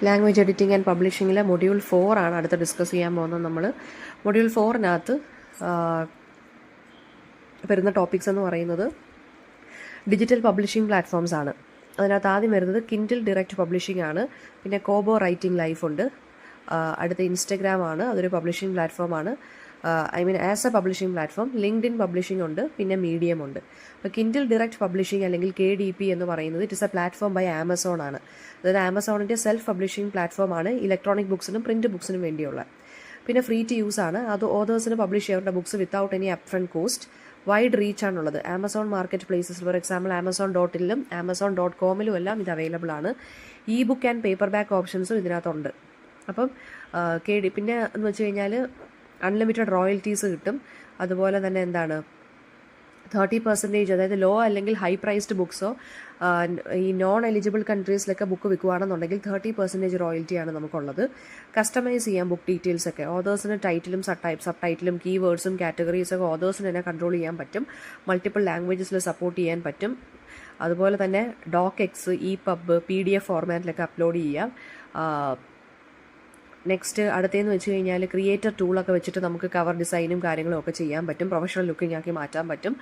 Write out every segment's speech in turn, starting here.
Language editing and പബ്ലിഷിങ്ങിലെ module 4 ആണ് അടുത്ത് discuss ചെയ്യാൻ പോകുന്നത്. നമ്മൾ മൊഡ്യൂൾ 4-നകത്ത് വരുന്ന ടോപ്പിക്സ് എന്ന് പറയുന്നത് ഡിജിറ്റൽ പബ്ലിഷിംഗ് പ്ലാറ്റ്ഫോംസ് ആണ്. അതിനകത്ത് ആദ്യം വരുന്നത് കിൻഡിൽ ഡയറക്റ്റ് പബ്ലിഷിംഗ് ആണ്. പിന്നെ കോബോ റൈറ്റിംഗ് ലൈഫ് ഉണ്ട്. അടുത്ത ഇൻസ്റ്റഗ്രാം ആണ്, അതൊരു പബ്ലിഷിംഗ് പ്ലാറ്റ്ഫോമാണ്. As a publishing platform. LinkedIn publishing ഉണ്ട്, പിന്നെ മീഡിയം ഉണ്ട്. അപ്പോൾ കിൻഡിൽ ഡയറക്റ്റ് പബ്ലിഷിംഗ് അല്ലെങ്കിൽ KDP എന്ന് പറയുന്നത് it is a platform by Amazon ആണ്. അതായത് ആമസോണിൻ്റെ സെൽഫ് പബ്ലിഷിംഗ് പ്ലാറ്റ്ഫോം ആണ്, ഇലക്ട്രോണിക് ബുക്സിനും പ്രിൻറ്റ് ബുക്സിനും വേണ്ടിയുള്ള. പിന്നെ ഫ്രീ ടു യൂസ് ആണ്. അത് ഓതേഴ്സിന് പബ്ലിഷ് ചെയ്യേണ്ട books without any upfront cost. Wide reach ആണുള്ളത്. Amazon market places, for example Amazon.in-ലും Amazon.com-ലും എല്ലാം ഇത് അവൈലബിൾ ആണ്. E book and paper back ഓപ്ഷൻസും ഇതിനകത്തുണ്ട്. അപ്പം പിന്നെ എന്ന് വെച്ച് കഴിഞ്ഞാൽ അൺലിമിറ്റഡ് റോയൽറ്റീസ് കിട്ടും. അതുപോലെ തന്നെ 30%, അതായത് ലോ അല്ലെങ്കിൽ ഹൈ പ്രൈസ്ഡ് ബുക്സോ ഈ നോൺ എലിജിബിൾ കൺട്രീസിലൊക്കെ ബുക്ക് വിൽക്കുകയാണെന്നുണ്ടെങ്കിൽ 30% റോയൽറ്റിയാണ് നമുക്കുള്ളത്. കസ്റ്റമൈസ് ചെയ്യാം ബുക്ക് ഡീറ്റെയിൽസ് ഒക്കെ. ഓതേഴ്സിന് ടൈറ്റിലും സബ് ടൈറ്റിലും കീവേഡ്സും കാറ്റഗറീസൊക്കെ ഓതേഴ്സിന് തന്നെ കൺട്രോൾ ചെയ്യാൻ പറ്റും. മൾട്ടിപ്പിൾ ലാംഗ്വേജസിൽ സപ്പോർട്ട് ചെയ്യാൻ പറ്റും. അതുപോലെ തന്നെ DocX, EPUB, PDF ഫോർമാറ്റിലൊക്കെ അപ്ലോഡ് ചെയ്യാം. നെക്സ്റ്റ് അടുത്തതെന്ന് വെച്ച് കഴിഞ്ഞാൽ ക്രിയേറ്റർ ടൂളൊക്കെ വെച്ചിട്ട് നമുക്ക് കവർ ഡിസൈനും കാര്യങ്ങളും ഒക്കെ ചെയ്യാൻ പറ്റും. പ്രൊഫഷണൽ ലുക്കിംഗ് ആക്കി മാറ്റാൻ പറ്റും.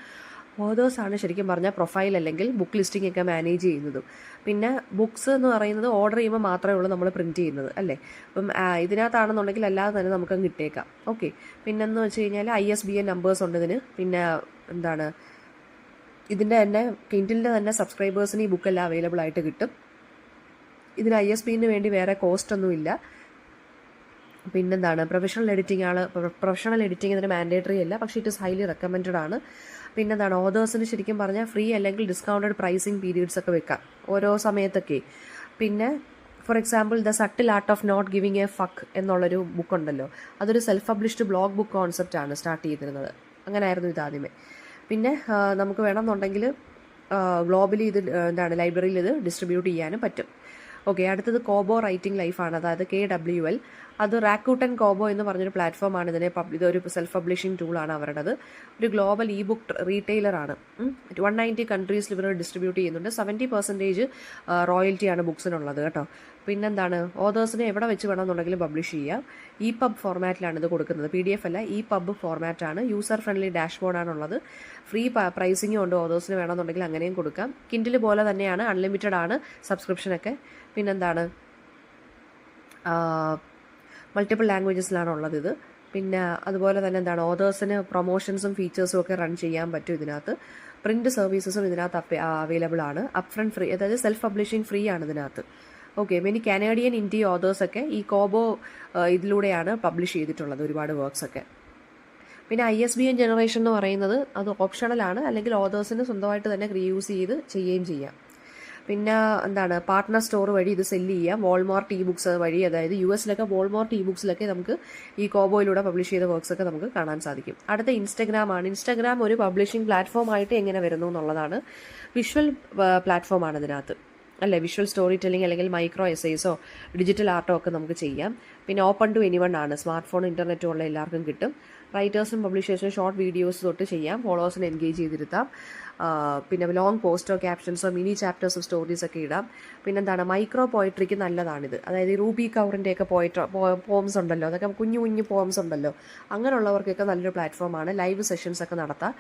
ഓതേഴ്സാണ് ശരിക്കും പറഞ്ഞാൽ പ്രൊഫൈൽ അല്ലെങ്കിൽ ബുക്ക് ലിസ്റ്റിംഗ് ഒക്കെ മാനേജ് ചെയ്യുന്നതും. പിന്നെ ബുക്സ് എന്ന് പറയുന്നത് ഓർഡർ ചെയ്യുമ്പോൾ മാത്രമേ ഉള്ളൂ നമ്മൾ പ്രിൻറ്റ് ചെയ്യുന്നത്, അല്ലേ? അപ്പം ഇതിനകത്താണെന്നുണ്ടെങ്കിൽ അല്ലാതെ തന്നെ നമുക്കങ്ങ് ഇട്ടേക്കാം. ഓക്കെ. പിന്നെന്ന് വെച്ച് കഴിഞ്ഞാൽ ISBN നമ്പേഴ്സ് ഉണ്ട് ഇതിന്. പിന്നെ ഇതിൻ്റെ തന്നെ കിൻഡിലിൻ്റെ തന്നെ സബ്സ്ക്രൈബേഴ്സിന് ഈ ബുക്കെല്ലാം അവൈലബിൾ ആയിട്ട് കിട്ടും. ഇതിന് ISBN വേണ്ടി വേറെ കോസ്റ്റ് ഒന്നുമില്ല. പ്രൊഫഷണൽ എഡിറ്റിംഗ് ഇതിന് മാൻഡേറ്ററി അല്ല, പക്ഷേ ഇറ്റ് ഇസ് ഹൈലി റെക്കമെൻഡഡ് ആണ്. ഓതേഴ്സിന് ശരിക്കും പറഞ്ഞാൽ ഫ്രീ അല്ലെങ്കിൽ ഡിസ്കൗണ്ടഡ് പ്രൈസിങ് പീരീഡ്സ് ഒക്കെ വെക്കാം ഓരോ സമയത്തൊക്കെ. പിന്നെ for example the subtle art of not giving a fuck എന്നുള്ളൊരു ബുക്കുണ്ടല്ലോ, അതൊരു self published blog book concept ആണ് സ്റ്റാർട്ട് ചെയ്തിരുന്നത്. അങ്ങനെ ആയിരുന്നു ഇത് ആദ്യമേ. പിന്നെ നമുക്ക് വേണമെന്നുണ്ടെങ്കിൽ ഗ്ലോബലി ഇത് ലൈബ്രറിയിൽ ഇത് ഡിസ്ട്രിബ്യൂട്ട് ചെയ്യാനും പറ്റും. ഓക്കെ. അടുത്തത് കോബോ റൈറ്റിംഗ് ലൈഫാണ്, അതായത് KWL. അത് റാക്കൂട്ടൻ കോബോ എന്ന് പറഞ്ഞൊരു പ്ലാറ്റ്ഫോമാണ്. ഇതൊരു സെൽഫ് പബ്ലിഷിംഗ് ടൂളാണ് അവരുടേത്. ഒരു ഗ്ലോബൽ ഇ ബുക്ക് റീറ്റെയിലറാണ്. 190 കൺട്രീസിൽ ഇവർ ഡിസ്ട്രിബ്യൂട്ട് ചെയ്യുന്നുണ്ട്. 70% റോയൽറ്റിയാണ് ബുക്സിനുള്ളത് കേട്ടോ. ഓതേഴ്സിനെ എവിടെ വെച്ച് വേണമെന്നുണ്ടെങ്കിലും പബ്ലിഷ് ചെയ്യാം. EPUB ഫോർമാറ്റിലാണ് ഇത് കൊടുക്കുന്നത്. PDF അല്ല, EPUB ഫോർമാറ്റാണ്. യൂസർ ഫ്രണ്ട്ലി ഡാഷ്ബോർഡാണുള്ളത്. ഫ്രീ പ്രൈസിങ്ങും ഉണ്ട്. ഓതേഴ്സിന് വേണമെന്നുണ്ടെങ്കിൽ അങ്ങനെയും കൊടുക്കാം. കിൻഡിൽ പോലെ തന്നെയാണ്, അൺലിമിറ്റഡ് ആണ് സബ്സ്ക്രിപ്ഷനൊക്കെ. മൾട്ടിപ്പിൾ ലാംഗ്വേജസിലാണ് ഉള്ളത് ഇത്. പിന്നെ അതുപോലെ തന്നെ ഓതേഴ്സിന് പ്രൊമോഷൻസും ഫീച്ചേഴ്സും ഒക്കെ റൺ ചെയ്യാൻ പറ്റും ഇതിനകത്ത്. പ്രിൻറ്റ് സർവീസസും ഇതിനകത്ത് അവൈലബിൾ ആണ്. അപ്ഫ്രണ്ട് ഫ്രീ, അതായത് സെൽഫ് പബ്ലിഷിംഗ് ഫ്രീ ആണ് ഇതിനകത്ത്. ഓക്കെ. ഇനി കാനേഡിയൻ ഇന്ത്യ ഓതേഴ്സൊക്കെ ഈ കോബോ ഇതിലൂടെയാണ് പബ്ലിഷ് ചെയ്തിട്ടുള്ളത് ഒരുപാട് വർക്ക്സ് ഒക്കെ. പിന്നെ ISBN ജനറേഷൻ എന്ന് പറയുന്നത് അത് ഓപ്ഷണലാണ്, അല്ലെങ്കിൽ ഓതേഴ്സിന് സ്വന്തമായിട്ട് തന്നെ റീയൂസ് ചെയ്ത് ചെയ്യുകയും ചെയ്യാം. പിന്നെ പാർട്ട്ണർ സ്റ്റോർ വഴി ഇത് സെല്ല് ചെയ്യാം. വോൾമാർട്ട് ഇ ബുക്സ് വഴി, അതായത് US-ലൊക്കെ വോൾമാർട്ട് ഇ ബുക്സിലൊക്കെ നമുക്ക് ഈ കോബോയിലൂടെ പബ്ലിഷ് ചെയ്ത വർക്ക്സ് ഒക്കെ നമുക്ക് കാണാൻ സാധിക്കും. അടുത്ത ഇൻസ്റ്റഗ്രാം ആണ്. ഇൻസ്റ്റഗ്രാം ഒരു പബ്ലിഷിംഗ് പ്ലാറ്റ്ഫോം ആയിട്ട് എങ്ങനെ വരുന്നു എന്നുള്ളതാണ്. വിഷ്വൽ പ്ലാറ്റ്ഫോമാണ് ഇതിനകത്ത്, അല്ലേ? വിഷ്വൽ സ്റ്റോറി ടെല്ലിംഗ് അല്ലെങ്കിൽ മൈക്രോ എസ്സേസോ ഡിജിറ്റൽ ആർട്ടോ ഒക്കെ നമുക്ക് ചെയ്യാം. പിന്നെ ഓപ്പൺ ടു എനിവൺ ആണ്. സ്മാർട്ട് ഫോൺ ഇൻ്റർനെറ്റും ഉള്ള എല്ലാവർക്കും കിട്ടും. റൈറ്റേഴ്സും പബ്ലിഷേഴ്സും ഷോർട്ട് വീഡിയോസ് തൊട്ട് ചെയ്യാം. ഫോളോവേഴ്സിനെ എൻഗേജ് ചെയ്തിരുത്താം. പിന്നെ ലോങ് പോസ്റ്റോ ക്യാപ്ഷൻസോ മിനി ചാപ്റ്റേഴ്സോ സ്റ്റോറീസ് ഒക്കെ ഇടാം. മൈക്രോ പോയട്രിക്ക് നല്ലതാണിത്. അതായത് റൂബി കൗറിൻ്റെയൊക്കെ പോംസ് ഉണ്ടല്ലോ, അതൊക്കെ കുഞ്ഞു കുഞ്ഞു പോംസ് ഉണ്ടല്ലോ, അങ്ങനെയുള്ളവർക്കൊക്കെ നല്ലൊരു പ്ലാറ്റ്ഫോമാണ്. ലൈവ് സെഷൻസ് ഒക്കെ നടത്താം.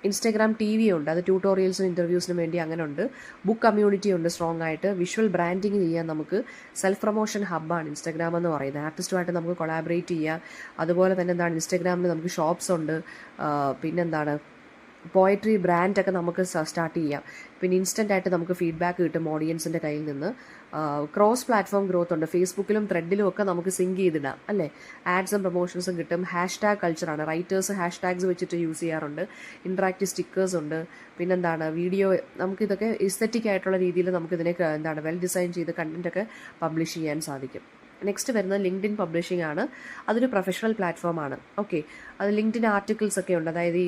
ഇൻസ്റ്റാഗ്രാം TV ഉണ്ട്, അത് ട്യൂട്ടോറിയൽസിനും ഇൻ്റർവ്യൂസിനും വേണ്ടി അങ്ങനെ ഉണ്ട്. ബുക്ക് കമ്മ്യൂണിറ്റി ഉണ്ട് സ്ട്രോങ് ആയിട്ട്. വിഷ്വൽ ബ്രാൻഡിങ് ചെയ്യാൻ നമുക്ക് സെൽഫ് പ്രൊമോഷൻ ഹബ്ബാണ് ഇൻസ്റ്റാഗ്രാം എന്ന് പറയുന്നത്. ആർട്ടിസ്റ്റുമായിട്ട് നമുക്ക് കൊളാബറേറ്റ് ചെയ്യാം. അതുപോലെ തന്നെ ഇൻസ്റ്റാഗ്രാമിൽ നമുക്ക് ഷോപ്സ് ഉണ്ട്. പോയട്രി ബ്രാൻഡൊക്കെ നമുക്ക് സ്റ്റാർട്ട് ചെയ്യാം. പിന്നെ ഇൻസ്റ്റൻ്റ് ആയിട്ട് നമുക്ക് ഫീഡ്ബാക്ക് കിട്ടും ഓഡിയൻസിൻ്റെ കയ്യിൽ നിന്ന്. ക്രോസ് പ്ലാറ്റ്ഫോം ഗ്രോത്ത് ഉണ്ട്. ഫേസ്ബുക്കിലും ത്രെഡിലും ഒക്കെ നമുക്ക് സിങ്ക് ചെയ്തിടാം, അല്ലേ? ആഡ്സും പ്രൊമോഷൻസും കിട്ടും. #ടാഗ് കൾച്ചറാണ്. റൈറ്റേഴ്സ് #ടാഗ്സ് വെച്ചിട്ട് യൂസ് ചെയ്യാറുണ്ട്. ഇൻട്രാക്റ്റീവ് സ്റ്റിക്കേഴ്സ് ഉണ്ട്. വീഡിയോ, നമുക്കിതൊക്കെ എസ്തെറ്റിക് ആയിട്ടുള്ള രീതിയിൽ നമുക്കിതിനെ വെൽ ഡിസൈൻ ചെയ്ത് കണ്ടൻറ്റൊക്കെ പബ്ലിഷ് ചെയ്യാൻ സാധിക്കും. നെക്സ്റ്റ് വരുന്നത് ലിങ്ക്ഡ് ഇൻ പബ്ലിഷിംഗ് ആണ്. അതൊരു പ്രൊഫഷണൽ പ്ലാറ്റ്ഫോമാണ്. ഓക്കെ. അത് ലിങ്ക്ഡ് ഇൻ ആർട്ടിക്കിൾസ് ഒക്കെ ഉണ്ട്. അതായത് ഈ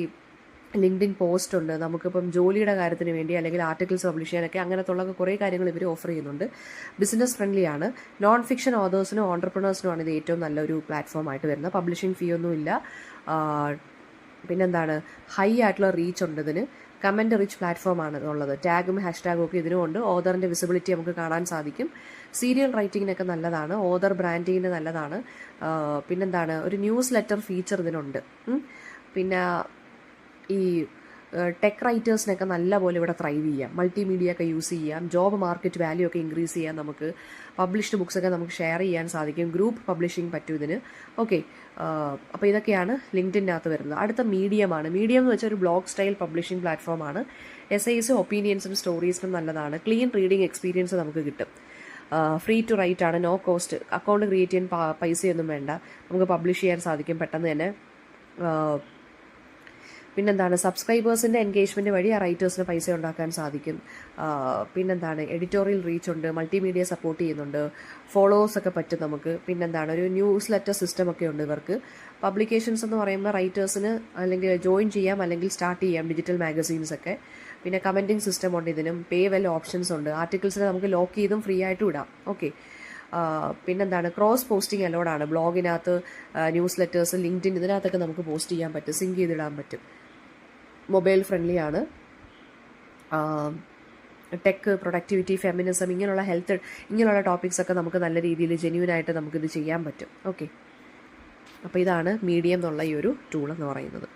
ലിങ്ക്ഡ് ഇൻ പോസ്റ്റ് ഉണ്ട്. നമുക്കിപ്പം ജോലിയുടെ കാര്യത്തിന് വേണ്ടി അല്ലെങ്കിൽ ആർട്ടിക്കിൾസ് പബ്ലിഷ് ചെയ്യാനൊക്കെ അങ്ങനത്തുള്ള കുറേ കാര്യങ്ങൾ ഇവർ ഓഫർ ചെയ്യുന്നുണ്ട്. ബിസിനസ് ഫ്രണ്ട്ലി ആണ്. നോൺ ഫിക്ഷൻ ഓതേഴ്സിനും ഓൺടർപ്രണേഴ്സിനുമാണ് ഇത് ഏറ്റവും നല്ലൊരു പ്ലാറ്റ്ഫോം ആയിട്ട് വരുന്നത്. പബ്ലിഷിംഗ് ഫീ ഒന്നുമില്ല. ഹൈ ആയിട്ടുള്ള റീച്ച് ഉണ്ട് ഇതിന്. കമൻറ്റ് റിച്ച് പ്ലാറ്റ്ഫോമാണ് ഉള്ളത്. ടാഗും ഹാഷ്ടാഗും ഒക്കെ ഇതിനുമുണ്ട്. ഓതറിൻ്റെ വിസിബിലിറ്റി നമുക്ക് കാണാൻ സാധിക്കും. സീരിയൽ റൈറ്റിങ്ങിനൊക്കെ നല്ലതാണ്. ഓതർ ബ്രാൻഡിങ്ങിന് നല്ലതാണ്. പിന്നെന്താണ്, ഒരു ന്യൂസ് ലെറ്റർ ഫീച്ചർ ഇതിനുണ്ട്. പിന്നെ ഈ ടെക് റൈറ്റേഴ്സിനൊക്കെ നല്ലപോലെ ഇവിടെ ത്രൈവ് ചെയ്യാം. മൾട്ടിമീഡിയ ഒക്കെ യൂസ് ചെയ്യാം. ജോബ് മാർക്കറ്റ് വാല്യൂ ഒക്കെ ഇൻക്രീസ് ചെയ്യാൻ നമുക്ക് പബ്ലിഷ്ഡ് ബുക്സൊക്കെ നമുക്ക് ഷെയർ ചെയ്യാൻ സാധിക്കും. ഗ്രൂപ്പ് പബ്ലിഷിംഗ് പറ്റും ഇതിന്. ഓക്കെ, അപ്പോൾ ഇതൊക്കെയാണ് ലിങ്ക്ഡിനകത്ത് വരുന്നത്. അടുത്ത മീഡിയമാണ്. മീഡിയം എന്ന് വെച്ചാൽ ഒരു ബ്ലോഗ് സ്റ്റൈൽ പബ്ലിഷിംഗ് പ്ലാറ്റ്ഫോമാണ്. എസ്ഐസും ഒപ്പീനിയൻസും സ്റ്റോറീസിനും നല്ലതാണ്. ക്ലീൻ റീഡിംഗ് എക്സ്പീരിയൻസ് നമുക്ക് കിട്ടും. ഫ്രീ ടു റൈറ്റ് ആണ്. No cost. അക്കൗണ്ട് ക്രിയേറ്റ് ചെയ്യാൻ പൈസയൊന്നും വേണ്ട. നമുക്ക് പബ്ലിഷ് ചെയ്യാൻ സാധിക്കും പെട്ടെന്ന് തന്നെ. പിന്നെന്താണ്, സബ്സ്ക്രൈബേഴ്സിൻ്റെ എൻഗേജ്മെൻറ്റ് വഴി ആ റൈറ്റേഴ്സിന് പൈസ ഉണ്ടാക്കാൻ സാധിക്കും. പിന്നെന്താണ്, എഡിറ്റോറിയൽ റീച്ച് ഉണ്ട്. മൾട്ടിമീഡിയ സപ്പോർട്ട് ചെയ്യുന്നുണ്ട്. ഫോളോവേഴ്സ് ഒക്കെ പറ്റും നമുക്ക്. പിന്നെന്താണ്, ഒരു ന്യൂസ് ലെറ്റർ സിസ്റ്റം ഒക്കെ ഉണ്ട് ഇവർക്ക്. പബ്ലിക്കേഷൻസ് എന്ന് പറയുമ്പോൾ റൈറ്റേഴ്സിന് അല്ലെങ്കിൽ ജോയിൻ ചെയ്യാം അല്ലെങ്കിൽ സ്റ്റാർട്ട് ചെയ്യാം ഡിജിറ്റൽ മാഗസീൻസ് ഒക്കെ. പിന്നെ കമൻറ്റിംഗ് സിസ്റ്റം ഉണ്ട് ഇതിനും. പേ വെൽ ഓപ്ഷൻസ് ഉണ്ട്. ആർട്ടിക്കിൾസിനെ നമുക്ക് ലോക്ക് ചെയ്തും ഫ്രീ ആയിട്ടും ഇടാം. ഓക്കെ, പിന്നെന്താണ്, ക്രോസ് പോസ്റ്റിംഗ് അലോഡാണ്. ബ്ലോഗിനകത്ത് ന്യൂസ് ലെറ്റേഴ്സ്, ലിങ്ക്ഡിൻ ഇതിനകത്തൊക്കെ നമുക്ക് പോസ്റ്റ് ചെയ്യാൻ പറ്റും. സിങ്ക് ചെയ്തിടാൻ പറ്റും. മൊബൈൽ ഫ്രണ്ട്ലി ആണ്. ടെക്, പ്രൊഡക്ടിവിറ്റി, ഫെമിനിസം, ഇങ്ങനെയുള്ള ഹെൽത്ത്, ഇങ്ങനെയുള്ള ടോപ്പിക്സൊക്കെ നമുക്ക് നല്ല രീതിയിൽ ജെന്യൂനായിട്ട് നമുക്കിത് ചെയ്യാൻ പറ്റും. ഓക്കെ, അപ്പോൾ ഇതാണ് മീഡിയം എന്നുള്ള ഈ ഒരു ടൂൾ എന്ന് പറയുന്നത്.